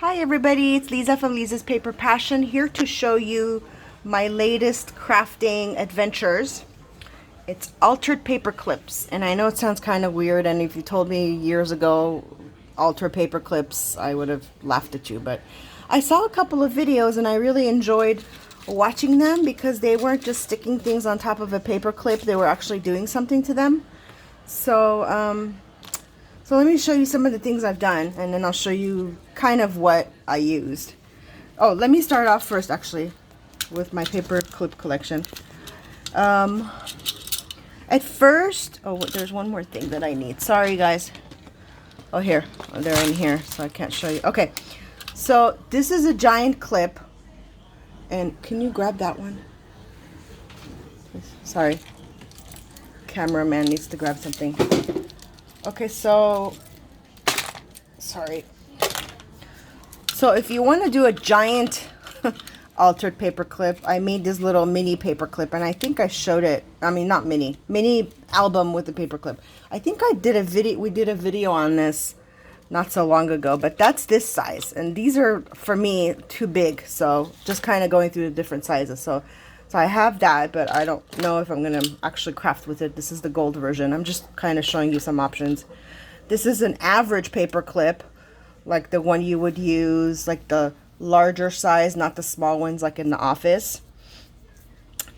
Hi everybody, it's Lisa from Lisa's Paper Passion, here to show you my latest crafting adventures. It's altered paper clips, and I know it sounds kind of weird, and if you told me years ago altered paper clips, I would have laughed at you, but I saw a couple of videos and I really enjoyed watching them because they weren't just sticking things on top of a paper clip, they were actually doing something to them. So let me show you some of the things I've done, and then I'll show you kind of what I used. Oh, let me start off first, actually, with my paper clip collection. At first, oh, there's one more thing that I need. Sorry, guys. Oh, here. Oh, they're in here, so I can't show you. Okay, so this is a giant clip, and can you grab that one? Sorry. Cameraman needs to grab something. Okay, so, sorry. So if you want to do a giant altered paper clip, I made this little mini paper clip, and I think I showed it. I mean, not mini album with the paper clip. I think I did a video. We did a video on this not so long ago, but that's this size, and these are for me too big. So just kind of going through the different sizes. So I have that, but I don't know if I'm going to actually craft with it. This is the gold version. I'm just kind of showing you some options. This is an average paper clip, like the one you would use, like the larger size, not the small ones like in the office.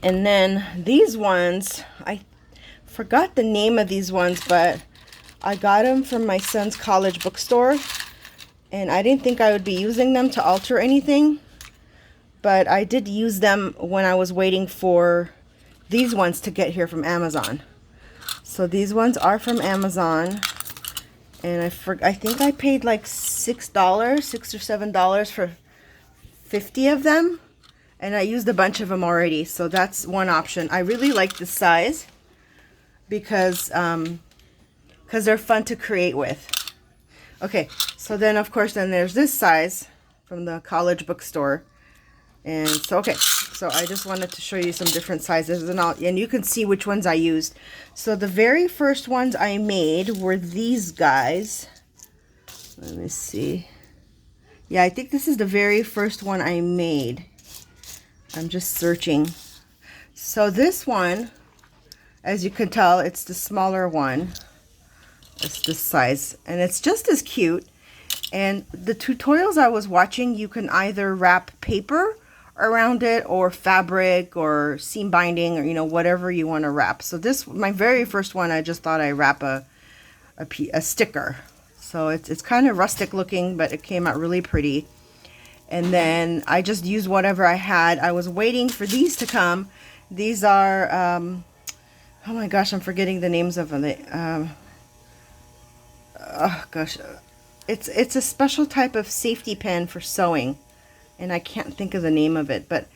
And then these ones, I forgot the name of these ones, but I got them from my son's college bookstore, and I didn't think I would be using them to alter anything. But I did use them when I was waiting for these ones to get here from Amazon. So these ones are from Amazon. And I think I paid like $6 or $7 for 50 of them. And I used a bunch of them already. So that's one option. I really like this size because they're fun to create with. Okay, so then of course then there's this size from the college bookstore. And so, okay, so I just wanted to show you some different sizes, and you can see which ones I used. So the very first ones I made were these guys. Let me see. Yeah, I think this is the very first one I made. I'm just searching. So this one, as you can tell, it's the smaller one. It's this size, and it's just as cute. And the tutorials I was watching, you can either wrap paper around it or fabric or seam binding, or whatever you want to wrap. So this, my very first one, I just thought I'd wrap a sticker. So it's kind of rustic looking, but it came out really pretty. And then I just used whatever I had. I was waiting for these to come. These are oh my gosh, I'm forgetting the names of them. Oh gosh, it's a special type of safety pin for sewing, and I can't think of the name of it, but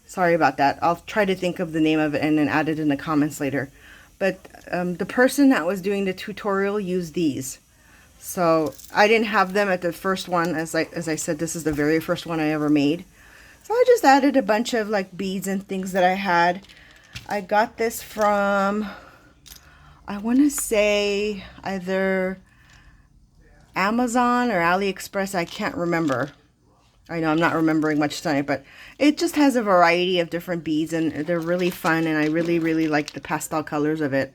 sorry about that. I'll try to think of the name of it and then add it in the comments later. But the person that was doing the tutorial used these. So I didn't have them at the first one. As I said, this is the very first one I ever made. So I just added a bunch of like beads and things that I had. I got this from, I want to say either Amazon or AliExpress. I can't remember. I know I'm not remembering much tonight, but it just has a variety of different beads, and they're really fun, and I really, really like the pastel colors of it.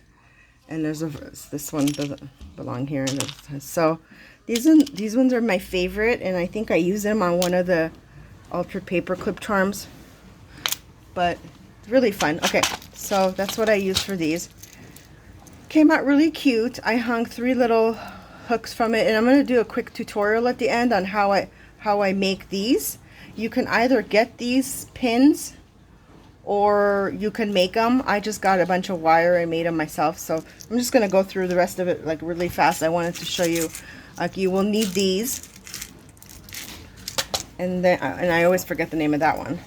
And this one doesn't belong here. So these ones are my favorite, and I think I use them on one of the altered paper clip charms. But it's really fun. Okay, so that's what I used for these. Came out really cute. I hung 3 little hooks from it, and I'm going to do a quick tutorial at the end on how I make these. You can either get these pins or you can make them. I just got a bunch of wire and made them myself, so I'm just going to go through the rest of it like really fast. I wanted to show you, like, you will need these, and I always forget the name of that one.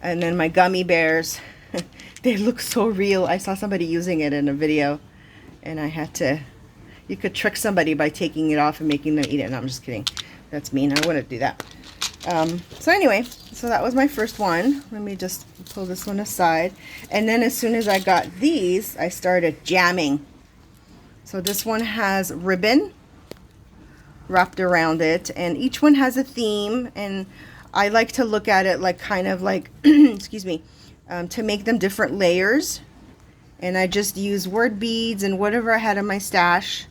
And then my gummy bears. They look so real. I saw somebody using it in a video, and I had to, you could trick somebody by taking it off and making them eat it. No, I'm just kidding. That's mean. I wouldn't do that. So anyway, so that was my first one. Let me just pull this one aside. And then as soon as I got these, I started jamming. So this one has ribbon wrapped around it, and each one has a theme, and I like to look at it like kind of like excuse me, to make them different layers. And I just use word beads and whatever I had in my stash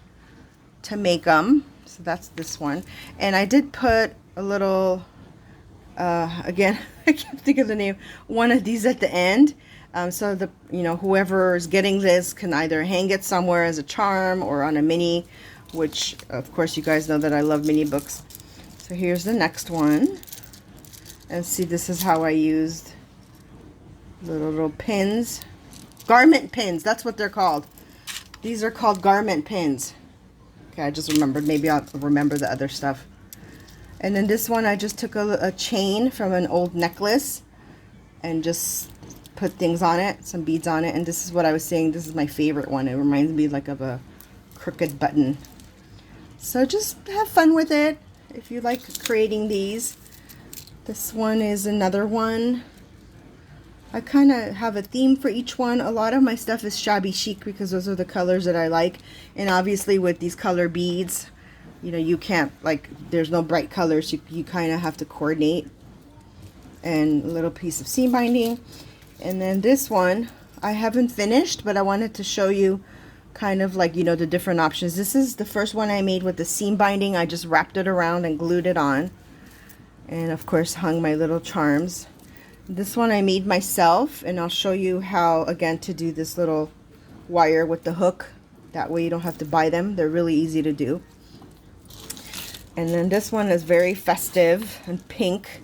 to make them. So that's this one. And I did put a little again I can't think of the name, one of these at the end, so the whoever is getting this can either hang it somewhere as a charm or on a mini, which of course you guys know that I love mini books. So here's the next one, and see, this is how I used little pins, garment pins, that's what they're called. These are called garment pins. Okay, I just remembered, maybe I'll remember the other stuff. And then this one, I just took a chain from an old necklace and just put things on it, some beads on it. And this is what I was saying, this is my favorite one. It reminds me like of a crooked button. So just have fun with it if you like creating these. This one is another one. I kind of have a theme for each one. A lot of my stuff is shabby chic because those are the colors that I like. And obviously with these color beads, you can't, like, there's no bright colors. You kind of have to coordinate. And a little piece of seam binding. And then this one, I haven't finished, but I wanted to show you kind of like, the different options. This is the first one I made with the seam binding. I just wrapped it around and glued it on. And of course hung my little charms. This one I made myself, and I'll show you how, again, to do this little wire with the hook. That way you don't have to buy them. They're really easy to do. And then this one is very festive and pink.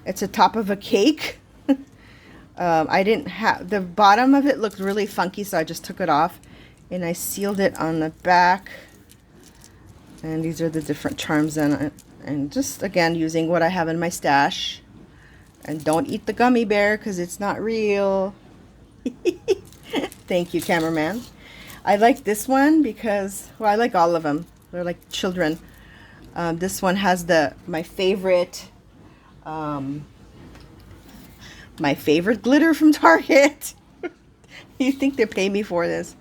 It's a top of a cake. I didn't have, the bottom of it looked really funky, so I just took it off and I sealed it on the back. And these are the different charms in it. And just, again, using what I have in my stash. And don't eat the gummy bear because it's not real. Thank you, cameraman. I like this one because, well, I like all of them. They're like children. This one has my favorite glitter from Target. You think they pay me for this?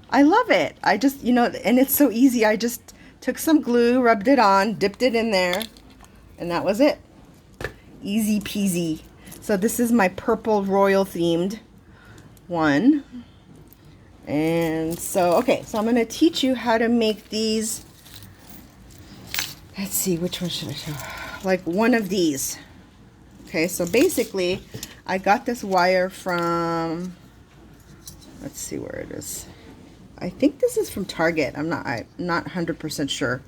I love it. I just, and it's so easy. I just took some glue, rubbed it on, dipped it in there, and that was it. Easy peasy. So this is my purple royal themed one. And so, okay, so I'm going to teach you how to make these. Let's see, which one should I show? Like one of these. Okay, so basically, I got this wire from, let's see where it is. I think this is from Target. I'm not 100% sure.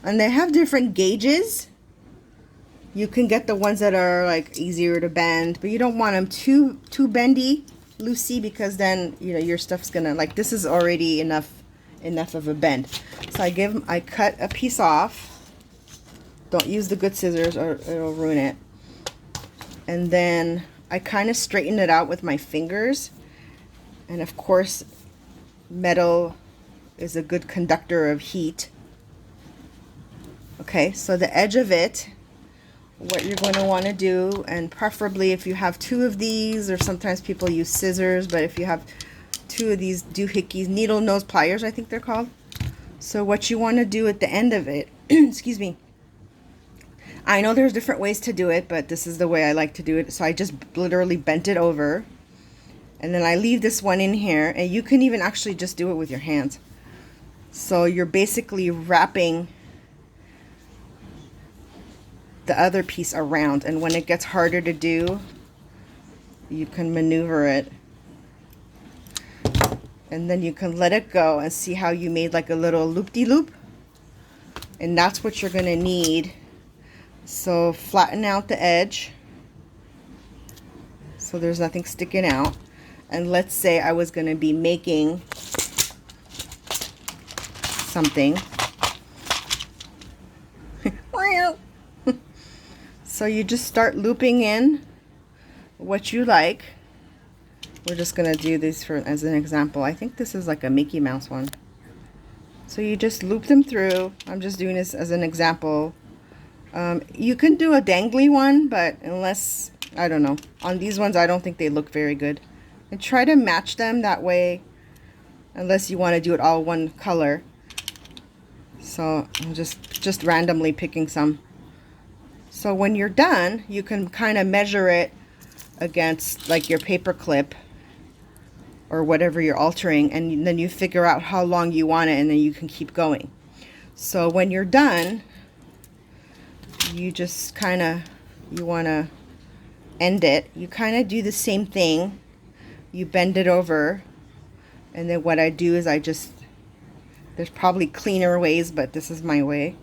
And they have different gauges. You can get the ones that are like easier to bend, but you don't want them too bendy, loosey, because then your stuff's gonna, like, this is already enough of a bend. So I cut a piece off. Don't use the good scissors or it'll ruin it. And then I kind of straighten it out with my fingers. And of course, metal is a good conductor of heat. Okay, so the edge of it, what you're going to want to do, and preferably if you have two of these, or sometimes people use scissors, but if you have two of these doohickeys, needle nose pliers, I think they're called. So what you want to do at the end of it, excuse me, I know there's different ways to do it, but this is the way I like to do it. So I just literally bent it over, and then I leave this one in here, and you can even actually just do it with your hands. So you're basically wrapping the other piece around, and when it gets harder to do, you can maneuver it, and then you can let it go and see how you made like a little loop-de-loop. And that's what you're going to need. So flatten out the edge so there's nothing sticking out. And let's say I was going to be making something. So you just start looping in what you like. We're just going to do this as an example. I think this is like a Mickey Mouse one. So you just loop them through. I'm just doing this as an example. You can do a dangly one, but unless, I don't know. On these ones, I don't think they look very good. And try to match them that way, unless you want to do it all one color. So I'm just randomly picking some. So when you're done, you can kind of measure it against like your paper clip or whatever you're altering, and then you figure out how long you want it, and then you can keep going. So when you're done, you just kind of, you want to end it. You kind of do the same thing. You bend it over, and then what I do is there's probably cleaner ways, but this is my way.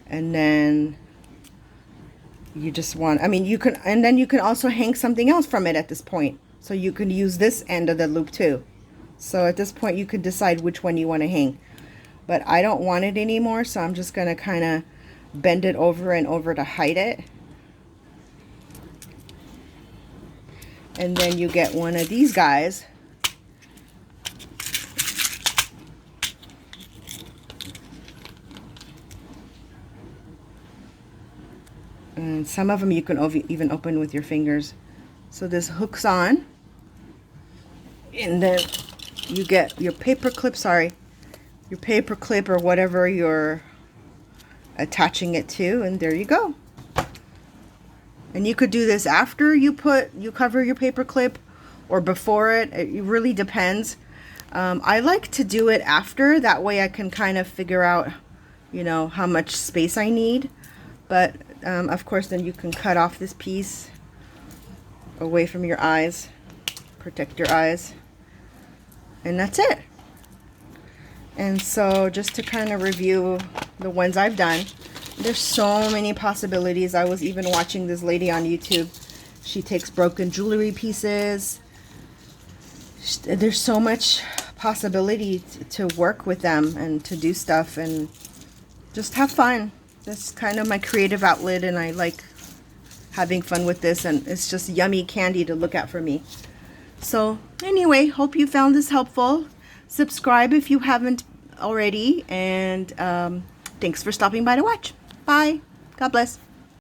And then you just want, I mean, you can, and then you can also hang something else from it at this point. So you can use this end of the loop too. So at this point you can decide which one you want to hang. But I don't want it anymore, so I'm just going to kind of bend it over and over to hide it. And then you get one of these guys. And some of them you can even open with your fingers. So this hooks on. And then you get your paper clip, your paper clip or whatever you're attaching it to, and there you go. And you could do this after you cover your paper clip or before it. It really depends. I like to do it after, that way I can kind of figure out, you know, how much space I need. But of course then you can cut off this piece away from your eyes, protect your eyes, and that's it. And so just to kind of review the ones I've done, there's so many possibilities. I was even watching this lady on YouTube. She takes broken jewelry pieces. There's so much possibility to work with them and to do stuff and just have fun. That's kind of my creative outlet, and I like having fun with this, and it's just yummy candy to look at for me. So anyway, hope you found this helpful. Subscribe if you haven't already, and thanks for stopping by to watch. Bye. God bless.